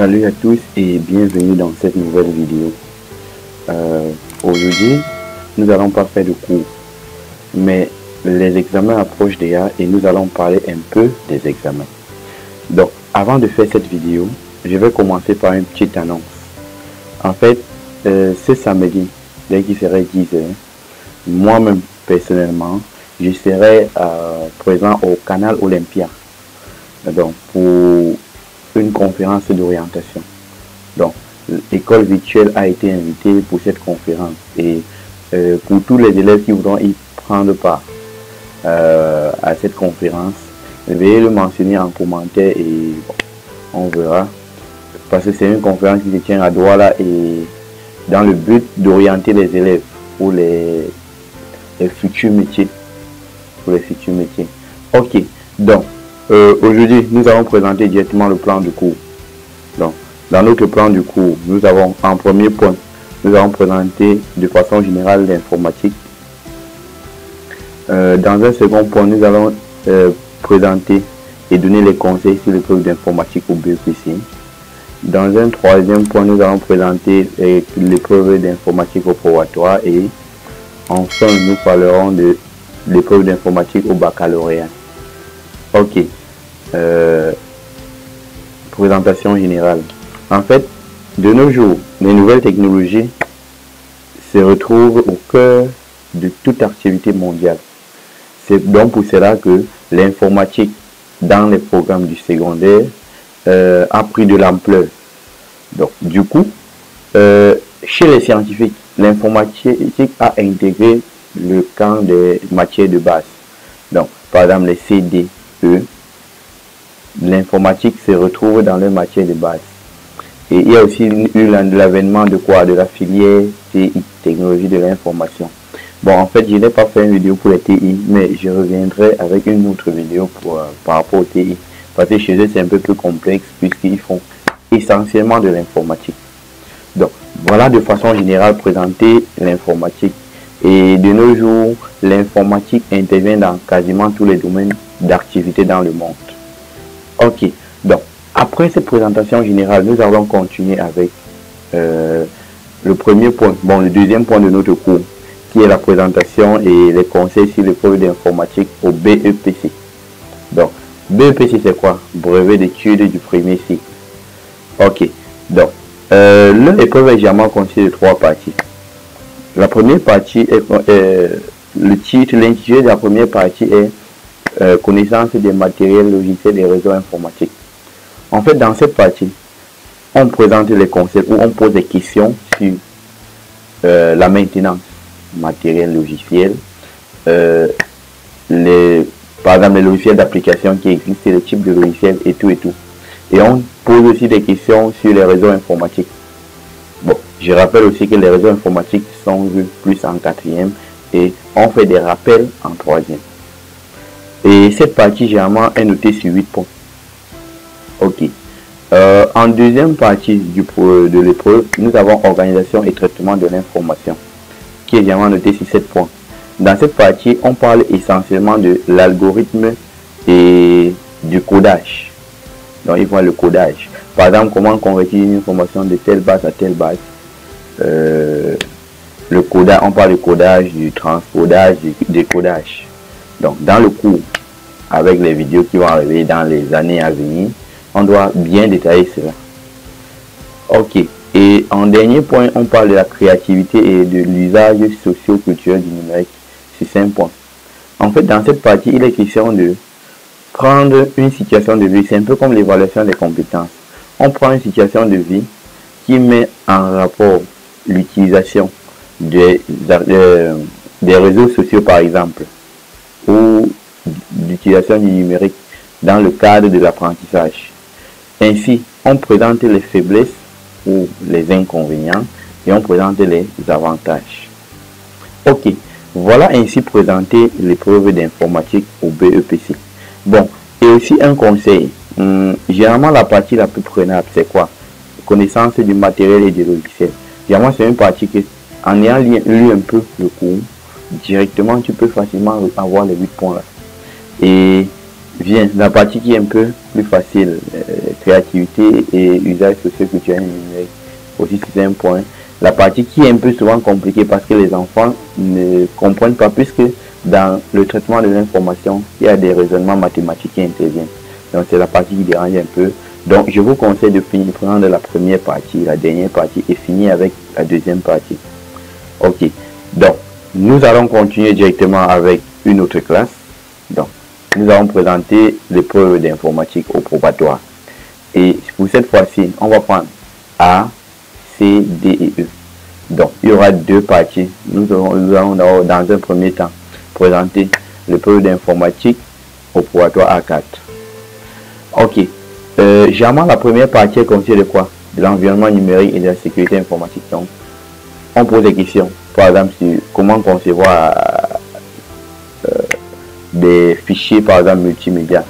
Salut à tous et bienvenue dans cette nouvelle vidéo. Aujourd'hui, nous allons pas faire de cours, mais les examens approchent déjà et nous allons parler un peu des examens. Donc, avant de faire cette vidéo, je vais commencer par une petite annonce. En fait, ce samedi, dès qu'il serait 10h, moi-même personnellement, je serai présent au canal Olympia. Donc, pour une conférence d'orientation. Donc, l'école virtuelle a été invitée pour cette conférence et pour tous les élèves qui voudront y prendre part à cette conférence, veuillez le mentionner en commentaire et bon, on verra. Parce que c'est une conférence qui se tient à Douala et dans le but d'orienter les élèves pour les futurs métiers. Pour les futurs métiers. Ok, donc aujourd'hui, nous allons présenter directement le plan du cours. Donc, dans notre plan du cours, nous avons en premier point, nous allons présenter de façon générale l'informatique. Dans un second point, nous allons présenter et donner les conseils sur l'épreuve d'informatique au BEPC. Dans un troisième point, nous allons présenter l'épreuve d'informatique au probatoire et enfin, nous parlerons de l'épreuve d'informatique au baccalauréat. Ok. Présentation générale. En fait, de nos jours, les nouvelles technologies se retrouvent au cœur de toute activité mondiale. C'est donc pour cela que l'informatique dans les programmes du secondaire a pris de l'ampleur. Donc, du coup, chez les scientifiques, l'informatique a intégré le camp des matières de base. Donc, par exemple, les CDE. L'informatique se retrouve dans les matières de base. Et il y a aussi eu l'avènement de quoi? De la filière TI, technologie de l'information. Bon, en fait, je n'ai pas fait une vidéo pour les TI, mais je reviendrai avec une autre vidéo par rapport au TI. Parce que chez eux, c'est un peu plus complexe puisqu'ils font essentiellement de l'informatique. Donc, voilà de façon générale présenter l'informatique. Et de nos jours, l'informatique intervient dans quasiment tous les domaines d'activité dans le monde. Ok, donc après cette présentation générale, nous allons continuer avec le premier point, bon le deuxième point de notre cours, qui est la présentation et les conseils sur l'épreuve d'informatique au BEPC. Donc, BEPC c'est quoi? Brevet d'études du premier cycle. Ok, donc l'épreuve est généralement constituée de trois parties. La première partie est le titre, l'intitulé de la première partie est connaissance des matériels logiciels et réseaux informatiques. En fait, dans cette partie, on présente les concepts ou on pose des questions sur la maintenance matériel logiciel, par exemple les logiciels d'application qui existent, les types de logiciels et tout et tout. Et on pose aussi des questions sur les réseaux informatiques. Bon, je rappelle aussi que les réseaux informatiques sont vus plus en quatrième et on fait des rappels en troisième. Et cette partie généralement est notée sur 8 points. Ok. En deuxième partie de l'épreuve, nous avons organisation et traitement de l'information, qui est généralement notée sur 7 points. Dans cette partie, on parle essentiellement de l'algorithme et du codage. Donc, il faut le codage. Par exemple, comment convertir une information de telle base à telle base. Le codage, on parle du codage, du transcodage, du décodage. Donc, dans le cours, avec les vidéos qui vont arriver dans les années à venir, on doit bien détailler cela. Ok. Et en dernier point, on parle de la créativité et de l'usage socio-culturel du numérique. C'est 5 points. En fait, dans cette partie, il est question de prendre une situation de vie. C'est un peu comme l'évaluation des compétences. On prend une situation de vie qui met en rapport l'utilisation des réseaux sociaux, par exemple, ou l'utilisation du numérique dans le cadre de l'apprentissage. Ainsi, on présente les faiblesses ou les inconvénients et on présente les avantages. Ok, voilà ainsi présenté l'épreuve d'informatique au BEPC. Bon, et aussi un conseil. Généralement, la partie la plus prenable, c'est quoi? Connaissance du matériel et du logiciel. Généralement, c'est une partie que, en ayant lu un peu le cours, directement, tu peux facilement avoir les 8 points là. Et vient la partie qui est un peu plus facile, créativité et usage socio-culturel numérique. Aussi, c'est un point. La partie qui est un peu souvent compliquée parce que les enfants ne comprennent pas, puisque dans le traitement de l'information, il y a des raisonnements mathématiques qui interviennent. Donc, c'est la partie qui dérange un peu. Donc, je vous conseille de finir prendre la première partie, la dernière partie et finir avec la deuxième partie. Ok. Donc, nous allons continuer directement avec une autre classe. Donc, nous allons présenter l'épreuve d'informatique au probatoire. Et pour cette fois-ci, on va prendre A, C, D et E. Donc, il y aura deux parties. Nous allons dans un premier temps présenter l'épreuve d'informatique au probatoire A4. Ok. Généralement, la première partie est constituée de quoi? De l'environnement numérique et de la sécurité informatique. Donc, on pose des questions. Par exemple, sur comment concevoir des fichiers, par exemple, multimédia,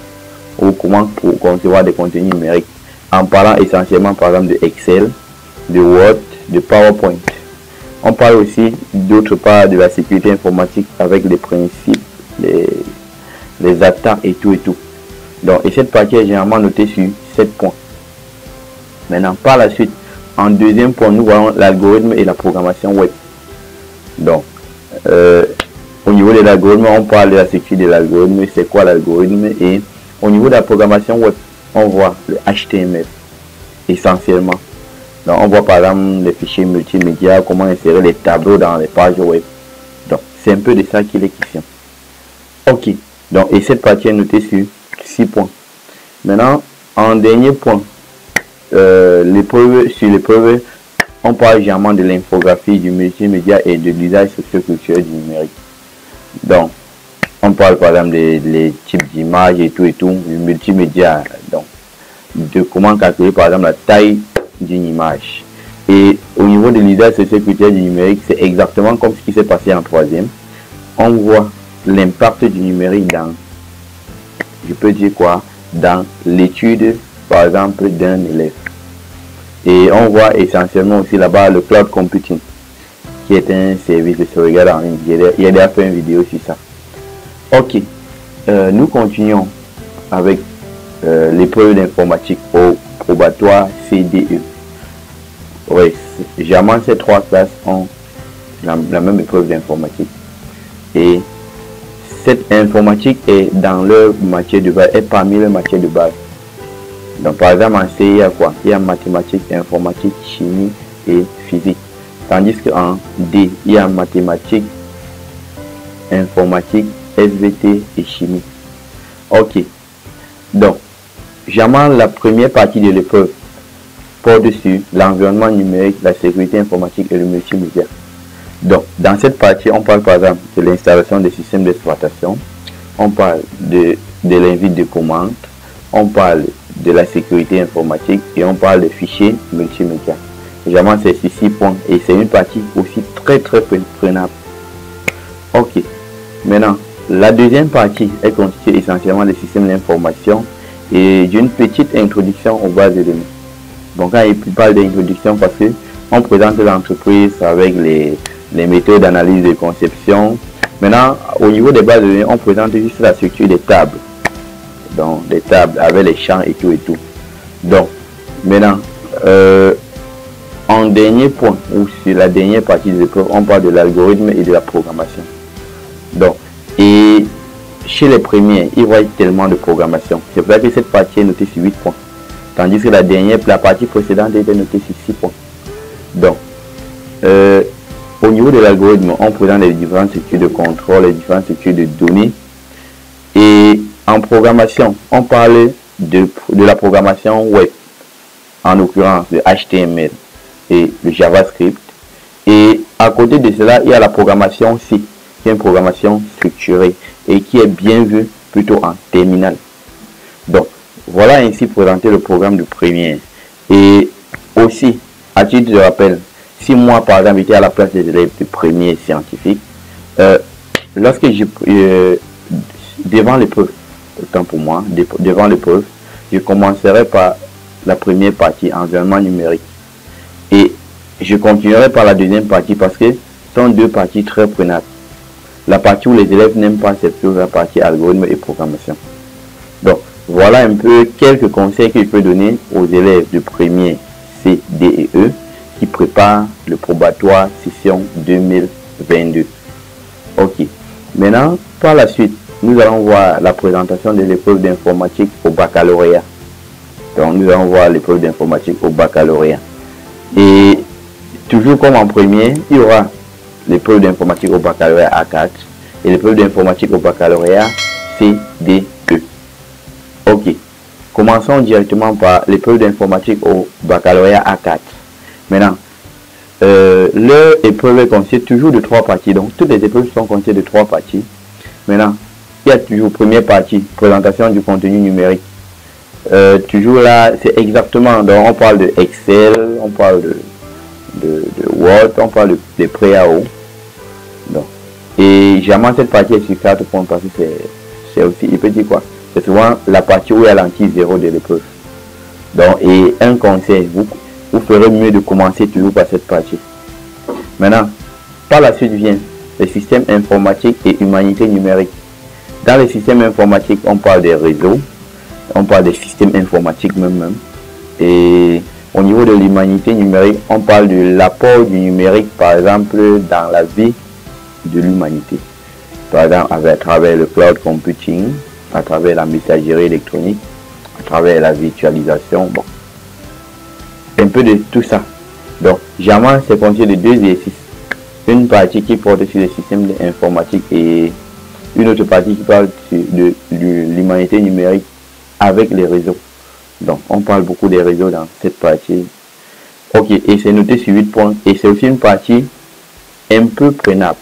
ou comment concevoir des contenus numériques, en parlant essentiellement, par exemple, de Excel, de Word, de PowerPoint. On parle aussi, d'autre part, de la sécurité informatique avec les principes, les attaques et tout et tout. Donc, et cette partie est généralement notée sur 7 points. Maintenant, par la suite, en deuxième point, nous voyons l'algorithme et la programmation web. Donc, au niveau de l'algorithme, on parle de la sécurité de l'algorithme, c'est quoi l'algorithme, et au niveau de la programmation web, on voit le HTML essentiellement. Donc, on voit par exemple les fichiers multimédia, comment insérer les tableaux dans les pages web. Donc, c'est un peu de ça qu'il est question. Ok, donc, et cette partie est notée sur 6 points. Maintenant, en dernier point, sur l'épreuve, on parle généralement de l'infographie, du multimédia et de l'usage socio-culturel du numérique. Donc, on parle par exemple des types d'images et tout, du multimédia. Donc, de comment calculer par exemple la taille d'une image. Et au niveau de l'usage socio-culturel du numérique, c'est exactement comme ce qui s'est passé en troisième. On voit l'impact du numérique dans, je peux dire quoi, dans l'étude par exemple d'un élève. Et on voit essentiellement aussi là-bas le cloud computing, qui est un service de sauvegarde en ligne. Il y a déjà fait une vidéo sur ça. Ok, nous continuons avec l'épreuve d'informatique au probatoire CDE. Oui, généralement ces trois classes ont la même épreuve d'informatique. Et cette informatique est dans leur matière de base, est parmi les matières de base. Donc par exemple en C, il y a quoi? Il y a mathématiques, informatique, chimie et physique. Tandis qu'en D, il y a mathématiques, informatique, SVT et chimie. Ok. Donc, généralement la première partie de l'épreuve porte dessus l'environnement numérique, la sécurité informatique et le multimédia. Donc, dans cette partie, on parle par exemple de l'installation des systèmes d'exploitation, on parle de l'invite de commande, on parle de la sécurité informatique et on parle de fichiers multimédia. Généralement, c'est 6 points et c'est une partie aussi très prenable. Ok. Maintenant, la deuxième partie est constituée essentiellement des systèmes d'information et d'une petite introduction aux bases de données. Donc, quand il parle d'introduction, parce que on présente l'entreprise avec les méthodes d'analyse de conception. Maintenant, au niveau des bases de données, on présente juste la structure des tables. Donc, des tables avec les champs et tout. Donc, maintenant, en dernier point, ou sur la dernière partie de l'épreuve, on parle de l'algorithme et de la programmation. Donc, et chez les premiers, ils voient tellement de programmation. C'est pour ça que cette partie est notée sur 8 points. Tandis que la partie précédente était notée sur 6 points. Donc, au niveau de l'algorithme, on présente les différentes structures de contrôle, les différentes structures de données. Et en programmation, on parle de la programmation web, en l'occurrence le HTML et le JavaScript. Et à côté de cela, il y a la programmation C, qui est une programmation structurée et qui est bien vue plutôt en terminal. Donc, voilà ainsi présenté le programme de première. Et aussi, à titre de rappel, si moi, par exemple, j'étais à la place des élèves de première scientifique, lorsque devant l'épreuve, autant pour moi, devant l'épreuve, je commencerai par la première partie, environnement numérique. Et je continuerai par la deuxième partie parce que ce sont deux parties très prenables. La partie où les élèves n'aiment pas, c'est plutôt la partie algorithme et programmation. Donc, voilà un peu quelques conseils que je peux donner aux élèves de premier C, D et E qui préparent le probatoire session 2022. Ok. Maintenant, par la suite, nous allons voir la présentation de l'épreuve d'informatique au baccalauréat. Donc, nous allons voir l'épreuve d'informatique au baccalauréat. Et toujours comme en premier, il y aura l'épreuve d'informatique au baccalauréat A4 et l'épreuve d'informatique au baccalauréat C, D, E. Ok. Commençons directement par l'épreuve d'informatique au baccalauréat A4. Maintenant, l'épreuve est constituée toujours de 3 parties. Donc, toutes les épreuves sont constituées de 3 parties. Maintenant, il y a toujours première partie, présentation du contenu numérique. Toujours là, c'est exactement, donc on parle de Excel, on parle de Word, on parle de pré-AO. Et jamais cette partie est sur 4 points parce que c'est aussi, il peut dire quoi? C'est souvent la partie où il y a l'anti 0 de l'épreuve. Donc, et un conseil, vous ferez mieux de commencer toujours par cette partie. Maintenant, par la suite vient le système informatique et humanité numérique. Dans le système informatique, on parle des réseaux, on parle des systèmes informatiques même. Et au niveau de l'humanité numérique, on parle de l'apport du numérique, par exemple, dans la vie de l'humanité. Par exemple, à travers le cloud computing, à travers la messagerie électronique, à travers la virtualisation, bon. Un peu de tout ça. Donc, jamais c'est constitué de 2 exercices. Une partie qui porte sur le système informatique et une autre partie qui parle de l'humanité numérique avec les réseaux. Donc, on parle beaucoup des réseaux dans cette partie. Ok, et c'est noté sur 8 points. Et c'est aussi une partie un peu prenable.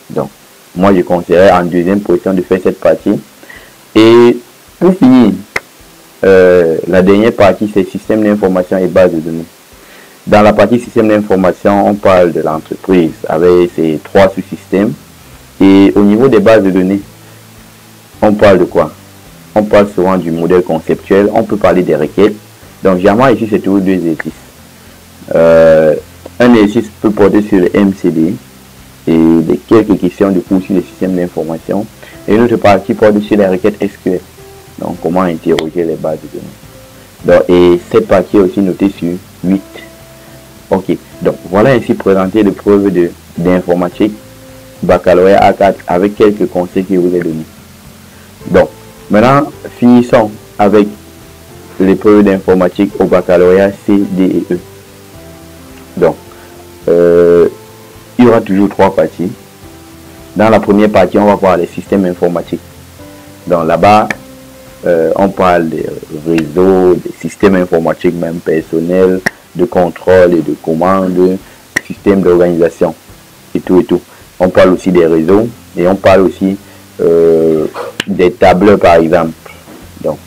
Donc, moi, je conseillerais en deuxième position de faire cette partie. Et pour finir, la dernière partie, c'est système d'information et base de données. Dans la partie système d'information, on parle de l'entreprise avec ses 3 sous-systèmes. Et au niveau des bases de données, on parle de quoi? On parle souvent du modèle conceptuel. On peut parler des requêtes. Donc, jamais ici, c'est toujours 2 exercices. Un exercice peut porter sur le MCD et quelques questions de cours sur le système d'information. Et une autre partie porte sur les requêtes SQL. Donc, comment interroger les bases de données. Donc, et cette partie est aussi notée sur 8. Ok. Donc, voilà ainsi présenté l'épreuve d'informatique baccalauréat A4 avec quelques conseils que je vous ai donnés. Donc, maintenant, finissons avec l'épreuve d'informatique au baccalauréat C, D et E. Donc, il y aura toujours 3 parties. Dans la première partie, on va voir les systèmes informatiques. Donc là-bas, on parle des réseaux, des systèmes informatiques même personnels, de contrôle et de commande, système d'organisation et tout et tout. On parle aussi des réseaux et on parle aussi des tableurs par exemple. Donc,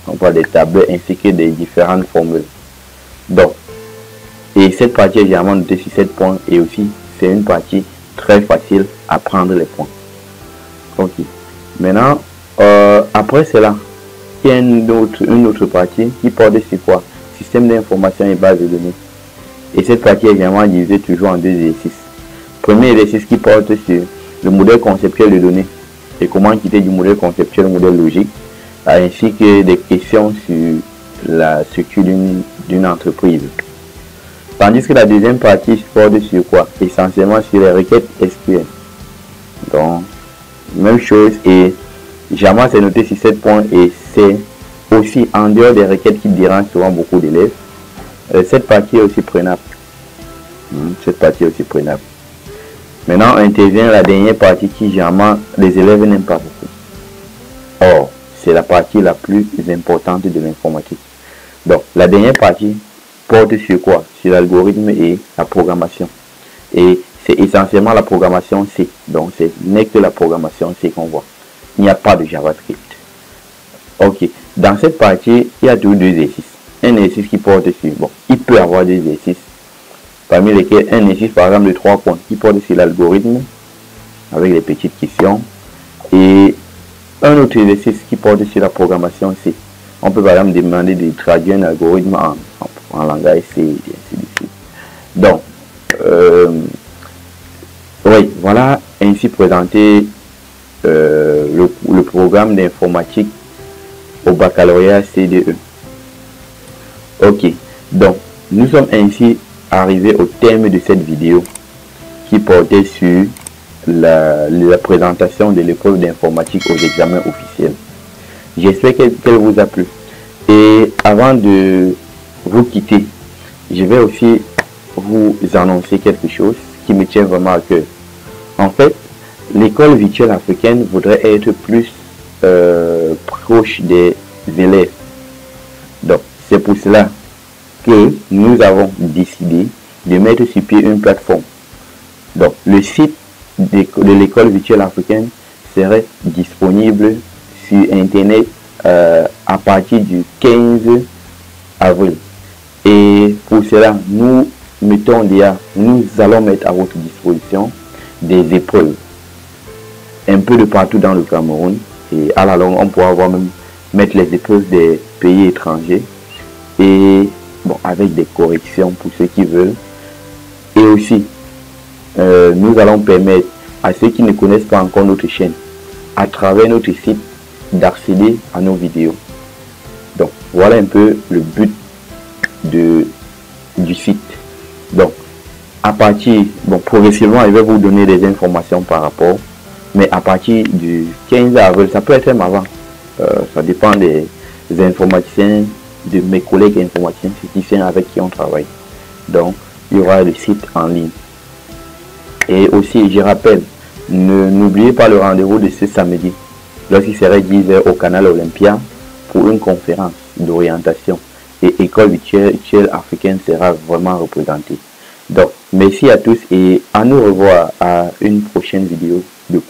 on parle des tableurs ainsi que des différentes formules. Donc, et cette partie est généralement notée sur 7 points et aussi c'est une partie très facile à prendre les points. Ok. Maintenant, après cela, il y a une autre partie qui porte sur quoi? Système d'information et base de données. Et cette partie est généralement divisée toujours en 2 exercices. Premier exercice qui porte sur le modèle conceptuel de données et comment quitter du modèle conceptuel au modèle logique, ainsi que des questions sur la structure d'une entreprise. Tandis que la deuxième partie porte sur quoi? Essentiellement sur les requêtes SQL. Donc, même chose, et jamais c'est noté sur 7 points et c'est aussi en dehors des requêtes qui dérangent souvent beaucoup d'élèves. Cette partie est aussi prenable. Cette partie est aussi prenable. Maintenant, intervient la dernière partie qui généralement les élèves n'aiment pas beaucoup. Or, c'est la partie la plus importante de l'informatique. Donc, la dernière partie porte sur quoi? Sur l'algorithme et la programmation. Et c'est essentiellement la programmation C. Donc, ce n'est que la programmation C qu'on voit. Il n'y a pas de JavaScript. Ok. Dans cette partie, il y a toujours 2 exercices. Un exercice qui porte sur... Bon, il peut y avoir 2 exercices. Parmi lesquels un exercice, par exemple, de 3 points qui porte sur l'algorithme avec les petites questions. Et un autre exercice qui porte sur la programmation C. On peut par exemple demander de traduire un algorithme en langage C, et ainsi de suite. Donc, oui, voilà ainsi présenté le programme d'informatique au baccalauréat CDE. Ok, donc nous sommes ainsi arrivés au terme de cette vidéo qui portait sur la présentation de l'épreuve d'informatique aux examens officiels. J'espère qu'elle vous a plu. Et avant de vous quitter, je vais aussi vous annoncer quelque chose qui me tient vraiment à cœur. En fait, l'école virtuelle africaine voudrait être plus proche des élèves. Donc, c'est pour cela que nous avons décidé de mettre sur pied une plateforme. Donc, le site de l'école virtuelle africaine serait disponible sur Internet à partir du 15 avril. Et pour cela, nous allons mettre à votre disposition des épreuves un peu de partout dans le Cameroun. Et à la longue, on pourra même mettre les épreuves des pays étrangers. Et bon, avec des corrections pour ceux qui veulent. Et aussi, nous allons permettre à ceux qui ne connaissent pas encore notre chaîne, à travers notre site, d'accéder à nos vidéos. Donc, voilà un peu le but du site. Donc, à partir, bon, progressivement, je vais vous donner des informations par rapport, mais à partir du 15 avril, ça peut être même avant, ça dépend des informaticiens, de mes collègues informaticiens, physiciens avec qui on travaille. Donc, il y aura le site en ligne. Et aussi, je rappelle, n'oubliez pas le rendez-vous de ce samedi, lorsqu'il serait 10h au canal Olympia pour une conférence d'orientation. Et école virtuelle africaine sera vraiment représentée. Donc, merci à tous et à nous revoir à une prochaine vidéo de cours.